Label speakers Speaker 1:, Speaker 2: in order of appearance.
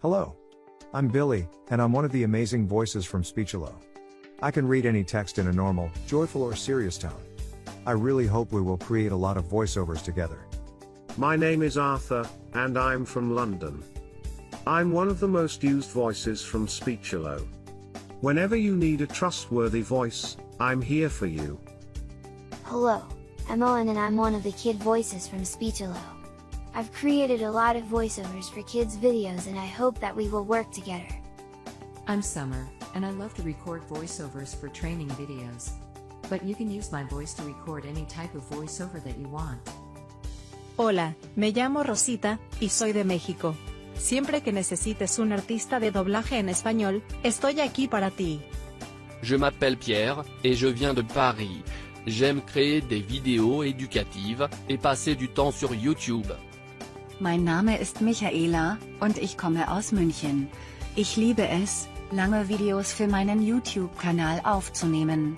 Speaker 1: Hello. I'm Billy, and I'm one of the amazing voices from Speechelo. I can read any text in a normal, joyful or serious tone. I really hope we will create a lot of voiceovers together.
Speaker 2: My name is Arthur, and I'm from London. I'm one of the most used voices from Speechelo. Whenever you need a trustworthy voice, I'm here for you.
Speaker 3: Hello, I'm Owen and I'm one of the kid voices from Speechelo. I've created a lot of voiceovers for kids' videos and I hope that we will work together.
Speaker 4: I'm Summer, and I love to record voiceovers for training videos. But you can use my voice to record any type of voiceover that you want.
Speaker 5: Hola, me llamo Rosita, y soy de México. Siempre que necesites un artista de doblaje en español, estoy aquí para ti.
Speaker 6: Je m'appelle Pierre, et je viens de Paris. J'aime créer des vidéos éducatives, et passer du temps sur YouTube.
Speaker 7: Mein Name ist Michaela, und ich komme aus München. Ich liebe es, lange Videos für meinen YouTube-Kanal aufzunehmen.